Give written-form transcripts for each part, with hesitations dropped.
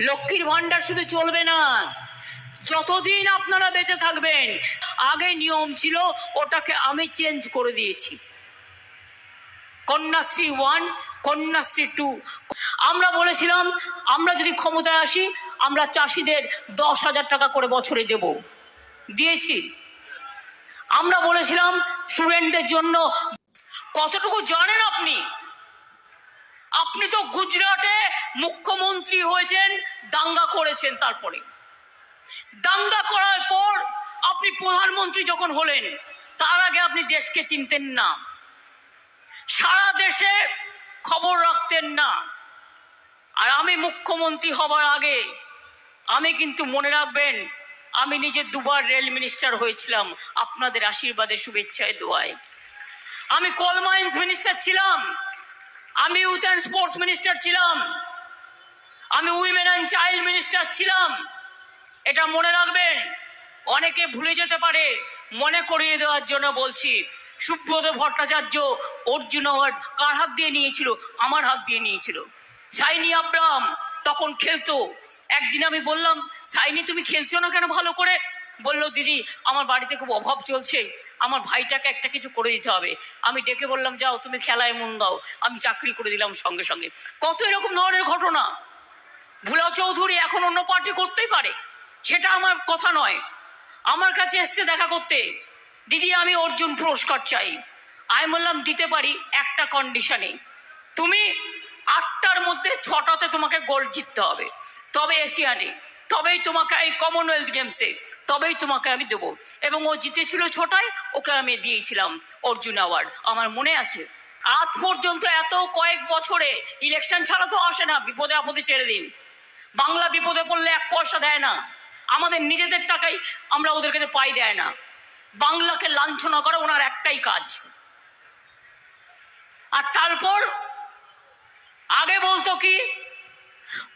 লক্ষ্মীর ভান্ডার শুধু চলবে না, যতদিন আপনারা বেঁচে থাকবেন। আগে নিয়ম ছিল, ওটাকে আমি চেঞ্জ করে দিয়েছি। কন্যাশ্রী 1, কন্যাশ্রী 2। আমরা বলেছিলাম আমরা যদি ক্ষমতায় আসি আমরা চাষিদের 10,000 টাকা করে বছরে দেব, দিয়েছি। আমরা বলেছিলাম স্টুডেন্টদের জন্য। কতটুকু জানেন আপনি? আপনি তো গুজরাটে মুখ্যমন্ত্রী হয়েছেন, দাঙ্গা করেছেন। তারপরে দাঙ্গা করার পর আপনি প্রধানমন্ত্রী যখন হলেন, তার আগে আপনি দেশকে চিনতেন না, সারা দেশে খবর রাখতেন না। আর আমি মুখ্যমন্ত্রী হবার আগে আমি কিন্তু, মনে রাখবেন, আমি নিজে 2 বার রেল মিনিস্টার হয়েছিলাম আপনাদের আশীর্বাদে, শুভেচ্ছায়, দোয়ায়। আমি কোল মাইন্স মিনিস্টার ছিলাম, আমি ইউথ অ্যান্ড স্পোর্টস মিনিস্টার ছিলাম, আমি উইমেন অ্যান্ড চাইল্ড মিনিস্টার ছিলাম। এটা মনে রাখবেন। অনেকে ভুলে যেতে পারে, মনে করিয়ে দেওয়ার জন্য বলছি। সুব্রত ভট্টাচার্য অর্জুন অ্যাওয়ার্ড কার হাত দিয়ে নিয়েছিল? আমার হাত দিয়ে নিয়েছিল। সাইনি আব্রাহাম তখন খেলতো। একদিন আমি বললাম, সাইনি তুমি খেলছো না কেন ভালো করে? বললো, দিদি আমার বাড়িতে খুব অভাব চলছে, আমার ভাইটাকে একটা কিছু করে দিতে হবে। আমি ডেকে বললাম, যাও তুমি খেলায় মন দাও, আমি চাকরি করে দিলাম সঙ্গে সঙ্গে। কত এরকম ধরনের ঘটনা। ভুলা চৌধুরী এখন অন্য পার্টি করতেই পারে, সেটা আমার কথা নয়। আমার কাছে এসছে দেখা করতে, দিদি আমি অর্জুন পুরস্কার চাই। আমি বললাম দিতে পারি, একটা কন্ডিশনে, তুমি 8টার মধ্যে 6টাতে তোমাকে গোল্ড জিততে হবে, তবে এশিয়ানে, তবেই তোমাকে, এই কমনওয়েলথ গেমসে, তবেই তোমাকে আমি দেবো। এবং ও জিতেছিল 6টায়, ওকে আমি দিয়েছিলাম অর্জুন অ্যাওয়ার্ড, আমার মনে আছে। আজ পর্যন্ত এত কয়েক বছরে ইলেকশন ছাড়া তো আসে না, বিপদে আপদে ছেড়ে দিন। বাংলা বিপদে পড়লে 1 পয়সা দেয় না, আমাদের নিজেদের টাকাই আমরা ওদের কাছে পাই দেয় না। বাংলাকে লাঞ্ছনা করা ওনার একটাই কাজ। আর তারপর আগে বলতো কি,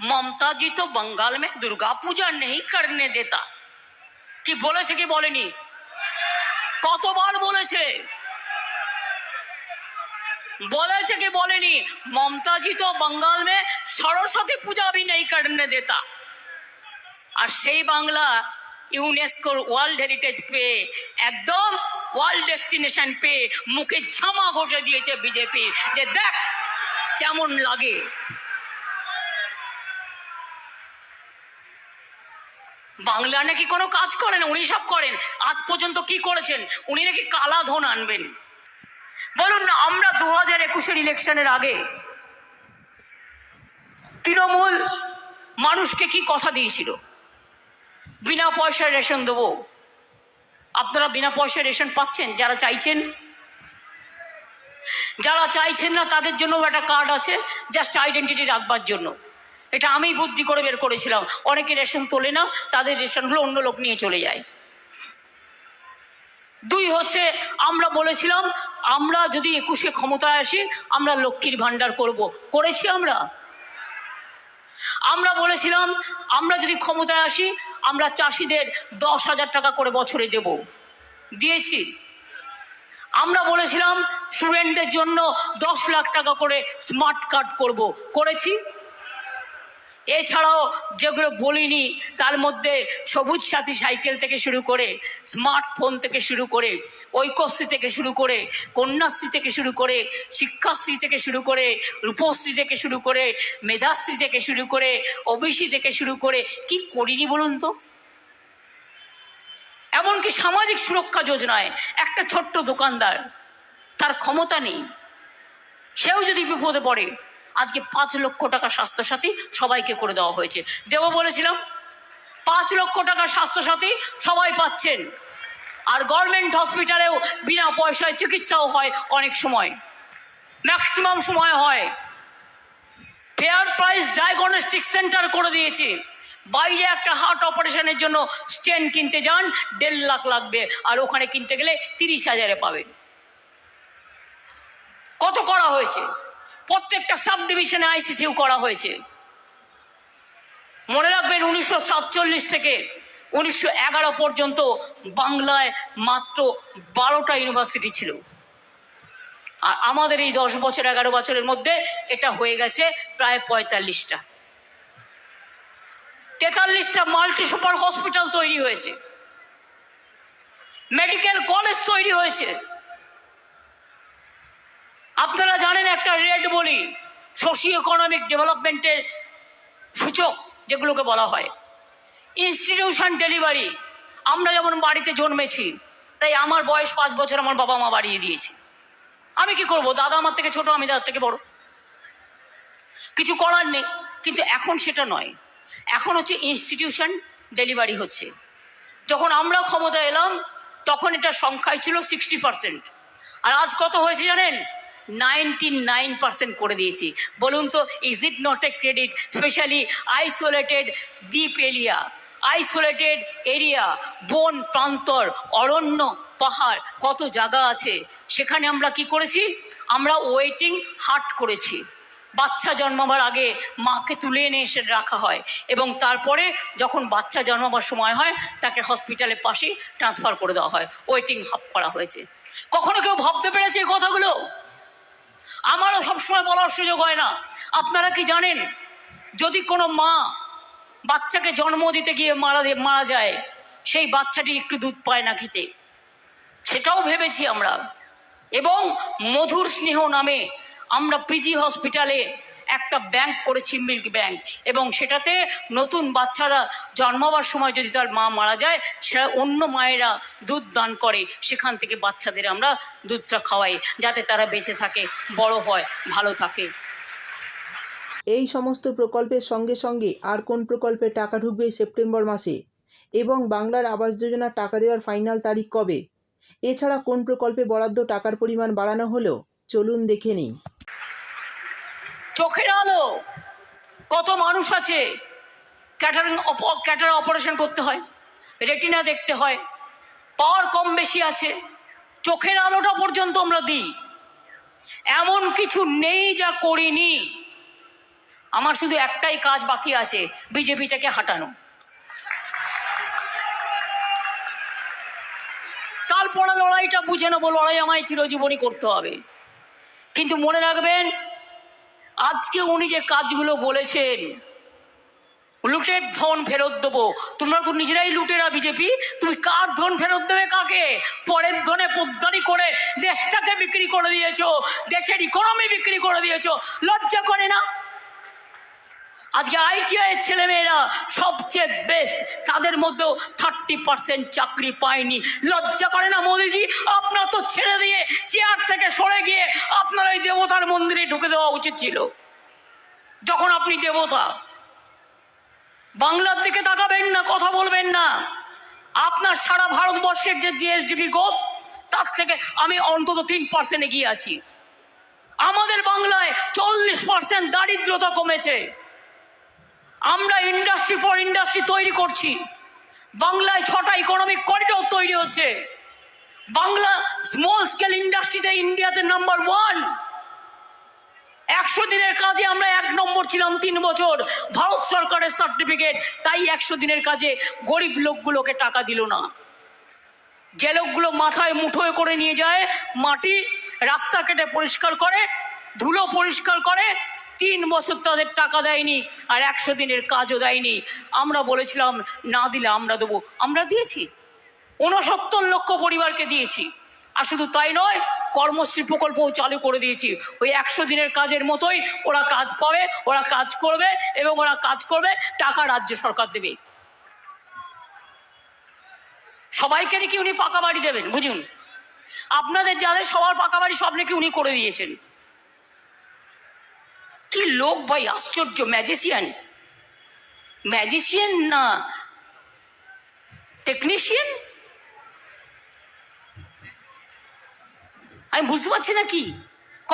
মমতা জি তো बंगाल में दुर्गा पूजा नहीं करने देता। কি বলেছে কি বলেনি? কতবার বলেছে? বলেছে কি বলেনি? মমতা জি তো बंगाल में सरस्वती पूजा भी नहीं करने देता। আর সেই বাংলা ইউনেস্কোর ওয়ার্ল্ড হেরিটেজ পেয়ে, একদম ওয়ার্ল্ড ডেস্টিনেশন পেয়ে মুখে ঝামা ঘষে দিয়েছে বিজেপি, যে দেখ কেমন লাগে। বাংলা নাকি কোনো কাজ করেন, উনি সব করেন। আজ পর্যন্ত কি করেছেন? উনি নাকি কালা ধন আনবেন। বলুন না, আমরা 2021-এর ইলেকশনের আগে তৃণমূল মানুষকে কি কথা দিয়েছিল? বিনা পয়সায় রেশন দেবো। আপনারা বিনা পয়সায় রেশন পাচ্ছেন? যারা চাইছেন, যারা চাইছেন না তাদের জন্য একটা কার্ড আছে, জাস্ট আইডেন্টিটি রাখবার জন্য। এটা আমি বুদ্ধি করে বের করেছিলাম। অনেকে রেশন তোলে না, তাদের রেশনগুলো অন্য লোক নিয়ে চলে যায়। 2 হচ্ছে, আমরা বলেছিলাম আমরা যদি 21-এ ক্ষমতায় আসি আমরা লক্ষ্মীর ভান্ডার করব, করেছি আমরা। আমরা বলেছিলাম আমরা যদি ক্ষমতায় আসি আমরা চাষিদের 10,000 টাকা করে বছরে দেব, দিয়েছি। আমরা বলেছিলাম স্টুডেন্টদের জন্য 10 লাখ টাকা করে স্মার্ট কার্ড করব, করেছি। এছাড়াও যেগুলো বলিনি তার মধ্যে সবুজ সাথী সাইকেল থেকে শুরু করে, স্মার্টফোন থেকে শুরু করে, ঐক্যশ্রী থেকে শুরু করে, কন্যাশ্রী থেকে শুরু করে, শিক্ষাশ্রী থেকে শুরু করে, রূপশ্রী থেকে শুরু করে, মেধাশ্রী থেকে শুরু করে, ওবিসি থেকে শুরু করে, কি করিনি বলুন তো? এমনকি সামাজিক সুরক্ষা যোজনায় একটা ছোট্ট দোকানদার, তার ক্ষমতা নেই, সেও যদি বিপদে পড়ে, আজকে 5 লক্ষ টাকা স্বাস্থ্যসাথী সবাইকে করে দেওয়া হয়েছে। দেবো বলেছিলাম, 5 লক্ষ টাকা স্বাস্থ্যসাথী সবাই পাচ্ছেন। আর গভর্নমেন্ট হসপিটালেও বিনা পয়সায় চিকিৎসাও হয়, অনেক সময়, ম্যাক্সিমাম সময় হয়। ফেয়ার প্রাইস ডায়াগনস্টিক সেন্টার করে দিয়েছি। বাইরে একটা হার্ট অপারেশনের জন্য স্টেন কিনতে যান, 1.5 লাখ লাগবে, আর ওখানে কিনতে গেলে 30,000-এ পাবেন। কত করা হয়েছে? প্রত্যেকটা সাব ডিভিশনে আইসিসিউ করা হয়েছে। মনে রাখবেন 1947 থেকে 1911 পর্যন্ত বাংলায় মাত্র 12টা ইউনিভার্সিটি ছিল। আর আমাদের এই 10 বছর 11 বছরের মধ্যে এটা হয়ে গেছে প্রায় 45টা। 43টা মাল্টি সুপার হসপিটাল তৈরি হয়েছে, মেডিকেল কলেজ তৈরি হয়েছে। আপনারা জানেন একটা রেড বলি, সোশিও ইকোনমিক ডেভেলপমেন্টের সূচক যেগুলোকে বলা হয়, ইনস্টিটিউশন ডেলিভারি। আমরা যেমন বাড়িতে জন্মেছি, তাই আমার বয়স 5 বছর আমার বাবা মা বাড়িয়ে দিয়েছে। আমি কি করব? দাদা আমার থেকে ছোট, আমি দাদার থেকে বড়, কিছু করার নেই। কিন্তু এখন সেটা নয়, এখন হচ্ছে ইনস্টিটিউশন ডেলিভারি হচ্ছে। যখন আমরা ক্ষমতা এলাম তখন এটা সংখ্যায় ছিল 60%, আর আজ কত হয়েছে জানেন? 99% করে দিয়েছি। বলুন তো, is it not a credit? Specially isolated deep area, isolated area, বন প্রান্তর, অরণ্য, পাহাড়, কত জায়গা আছে, সেখানে আমরা কি করেছি? আমরা ওয়েটিং হার্ট করেছি। বাচ্চা জন্মাবার আগে মাকে তুলে এনে এসে রাখা হয়, এবং তারপরে যখন বাচ্চা জন্মাবার সময় হয় তাকে হসপিটালের পাশেই ট্রান্সফার করে দেওয়া হয়। ওয়েটিং হাব করা হয়েছে। কখনো কেউ ভাবতে পেরেছে এই কথাগুলো? আমারও সবসময় বলার সুযোগ হয় না। আপনারা কি জানেন, যদি কোনো মা বাচ্চাকে জন্ম দিতে গিয়ে মারা যায়, সেই বাচ্চাটি একটু দুধ পায় না খেতে, সেটাও ভেবেছি আমরা। এবং মধুর স্নেহ নামে আমরা পিজি হসপিটালে একটা ব্যাংক করেছি, মিল্ক ব্যাংক, এবং সেটাতে নতুন বাচ্চারা জন্মাবার সময় যদি তার মা মারা যায়, সেটা অন্য মায়েরা দুধ দান করে, সেখান থেকে বাচ্চাদের আমরা দুধটা খাওয়াই, যাতে তারা বেঁচে থাকে, বড় হয়, ভালো থাকে। এই সমস্ত প্রকল্পের সঙ্গে সঙ্গে আর কোন প্রকল্পে টাকা ঢুকবে সেপ্টেম্বর মাসে, এবং বাংলার আবাস যোজনার টাকা দেওয়ার ফাইনাল তারিখ কবে, এছাড়া কোন প্রকল্পে বরাদ্দ টাকার পরিমাণ বাড়ানো হলো, চলুন দেখে নিই। চোখের আলো, কত মানুষ আছে ক্যাটার অপারেশন করতে হয়, রেটিনা দেখতে হয়, পাওয়ার কম বেশি আছে, চোখের আলোটা পর্যন্ত আমরা দিই। এমন কিছু নেই যা করিনি। আমার শুধু একটাই কাজ বাকি আছে, বিজেপিটাকে হাঁটানো। তারপরে লড়াইটা বুঝে নেবো, লড়াই আমায় চিরজীবনই করতে হবে। কিন্তু মনে রাখবেন, আজকে উনি যে কাজগুলো বলেছেন, লুটের ধন ফেরত দেবো, তোমরা তো নিজেরাই লুটেরা বিজেপি, তুমি কার ধন ফেরত দেবে কাকে? পরের ধনে পোদ্দারি করে দেশটাকে বিক্রি করে দিয়েছো, দেশের ইকোনমি বিক্রি করে দিয়েছো। লজ্জা করে না? আজকে ITI এর ছেলেমেয়েরা সবচেয়ে বেস্ট, তাদের মধ্যেও 30% চাকরি পায়নি। লজ্জা করে না মোদিজি? আপনার তো ছেড়ে দিয়ে চেয়ার থেকে সরে গিয়ে আপনার ওই দেবতার মন্দিরে ঢুকে দেওয়া উচিত ছিল, যখন আপনি দেবতা। বাংলার দিকে তাকাবেন না, কথা বলবেন না। আপনার সারা ভারতবর্ষের যে GSDP গ্রোথ, তার থেকে আমি অন্তত 3% এগিয়ে আছি। আমাদের বাংলায় 40% দারিদ্রতা কমেছে। আমরা ইন্ডাস্ট্রি ফর ইন্ডাস্ট্রি তৈরি করছি। বাংলায় 6টা ইকোনমিক করিডোর তৈরি হচ্ছে। বাংলা স্মল স্কেল ইন্ডাস্ট্রিতে ইন্ডিয়াতে নাম্বার 1। 100 দিনের কাজে আমরা 1 নম্বর ছিলাম 3 বছর, ভারত সরকারের সার্টিফিকেট। তাই 100 দিনের কাজে গরিব লোকগুলোকে টাকা দিল না। যে লোকগুলো মাথায় মুঠোয় করে নিয়ে যায় মাটি, রাস্তা কেটে পরিষ্কার করে, ধুলো পরিষ্কার করে, 3 বছর তাদের টাকা দেয়নি, আর 100 দিনের কাজও দেয়নি। আমরা বলেছিলাম না দিলে আমরা দেবো, আমরা দিয়েছি। 69 লক্ষ পরিবারকে দিয়েছি। আর শুধু তাই নয়, কর্মশ্রী প্রকল্পও চালু করে দিয়েছি। ওই 100 দিনের কাজের মতোই ওরা কাজ পাবে, ওরা কাজ করবে, এবং ওরা কাজ করবে, টাকা রাজ্য সরকার দেবে। সবাইকে নাকি উনি পাকা বাড়ি দেবেন, বুঝুন। আপনাদের যাদের সবার পাকা বাড়ি, সব নাকি উনি করে দিয়েছেন। কি লোক ভাই, আশ্চর্য! ম্যাজিশিয়ান, ম্যাজিশিয়ান না টেকনিশিয়ান, আমি বুঝতে পারছি না কি,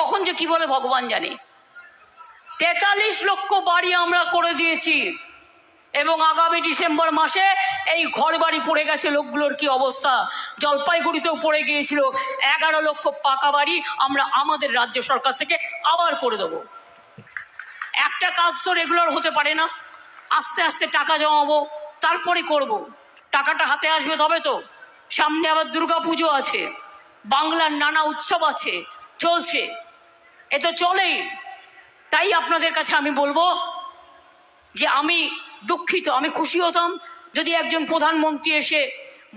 কখন যে কি বলে ভগবান জানে। 43 লক্ষ বাড়ি আমরা করে দিয়েছি, এবং আগামী ডিসেম্বর মাসে এই ঘর বাড়ি পড়ে গেছে লোকগুলোর কি অবস্থা। জলপাইগুড়িতেও পড়ে গিয়েছিল। 11 লক্ষ পাকা বাড়ি আমরা আমাদের রাজ্য সরকার থেকে আবার করে দেবো। একটা কাজ তো রেগুলার হতে পারে না, আস্তে আস্তে টাকা জমাবো, তারপরে করব। টাকাটা হাতে আসবে তবে তো। সামনে আবার দুর্গাপুজো আছে, বাংলার নানা উৎসব আছে, চলছে, এ তো চলেই। তাই আপনাদের কাছে আমি বলবো যে আমি দুঃখিত, আমি খুশি হতাম যদি একজন প্রধানমন্ত্রী এসে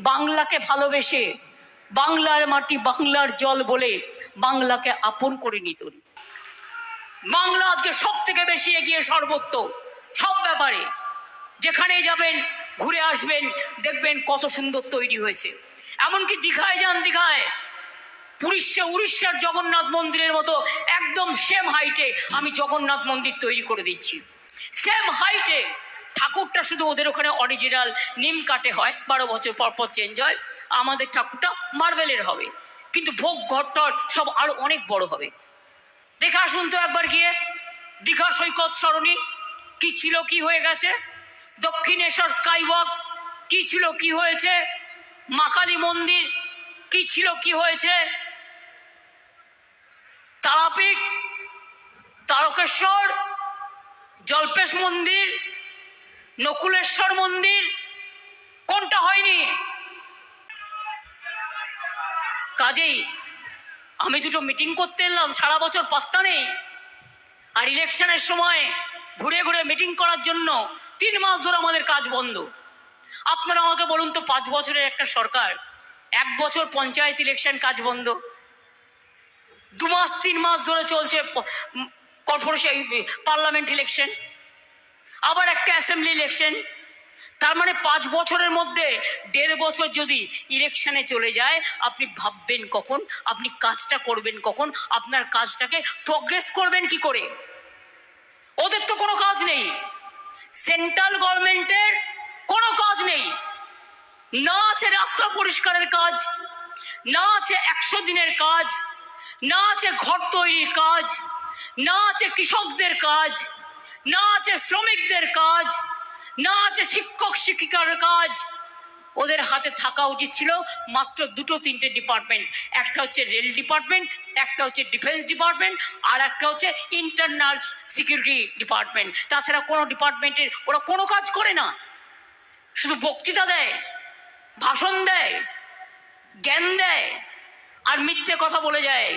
বাংলাকে ভালোবেসে বাংলার মাটি বাংলার জল বলে বাংলাকে আপন করে নিত। বাংলা আজকে সব থেকে বেশি এগিয়ে সর্বত্র, সব ব্যাপারে। যেখানে যাবেন ঘুরে আসবেন, দেখবেন কত সুন্দর তৈরি হয়েছে। এমনকি দীঘায় যান, দীঘায় উড়িষ্যার জগন্নাথ মন্দিরের মতো একদম সেম হাইটে আমি জগন্নাথ মন্দির তৈরি করে দিচ্ছি, সেম হাইটে। ঠাকুরটা শুধু ওদের ওখানে অরিজিনাল নিম কাঠে হয়, 12 বছর পর পর চেঞ্জ হয়। আমাদের ঠাকুরটা মার্বেলের হবে, কিন্তু ভোগ ঘরটর সব আরো অনেক বড় হবে। দেখে আসুন তো একবার গিয়ে। দীঘা সৈকত সরণি কি ছিল, কি হয়ে গেছে। দক্ষিণেশ্বর স্কাইওয়াক কি ছিল, কি হয়েছে। মা কালী মন্দির কি ছিল, কি হয়েছে। তারাপীঠ, তারকেশ্বর, জল্পেশ মন্দির, নকুলেশ্বর মন্দির, কোনটা হয়নি? কাজেই আমি দুটো মিটিং করতে এলাম, সারা বছর পাত্তা নেই। আর ইলেকশনের সময় ঘুরে ঘুরে মিটিং করার জন্য 3 মাস ধরে আমাদের কাজ বন্ধ। আপনারা আমাকে বলুন তো, 5 বছরের একটা সরকার, 1 বছর পঞ্চায়েত ইলেকশন কাজ বন্ধ, 2 মাস 3 মাস ধরে চলছে কর্পোরেশন পার্লামেন্ট ইলেকশন, আবার একটা অ্যাসেম্বলি ইলেকশন। তার মানে 5 বছরের মধ্যে 1.5 বছর যদি ইলেকশনে চলে যায়, আপনি ভাববেন কখন, আপনি কাজটা করবেন কখন, আপনার কাজটাকে প্রগ্রেস করবেন কি করে? ওদের তো কোনো কাজ নেই, সেন্ট্রাল গভর্নমেন্টের কোনো কাজ নেই। না আছে রাস্তা পরিষ্কারের কাজ, না আছে 100 দিনের কাজ, না আছে ঘর তৈরির কাজ, না আছে কৃষকদের কাজ, না আছে শ্রমিকদের কাজ, না আছে শিক্ষক শিক্ষিকার কাজ। ওদের হাতে থাকা উচিত ছিল মাত্র 2-3টে ডিপার্টমেন্ট। একটা হচ্ছে রেল ডিপার্টমেন্ট, একটা হচ্ছে ডিফেন্স ডিপার্টমেন্ট, আর একটা হচ্ছে ইন্টারনাল সিকিউরিটি ডিপার্টমেন্ট। তাছাড়া কোনো ডিপার্টমেন্টের ওরা কোনো কাজ করে না, শুধু বক্তৃতা দেয়, ভাষণ দেয়, জ্ঞান দেয় আর মিথ্যে কথা বলে যায়।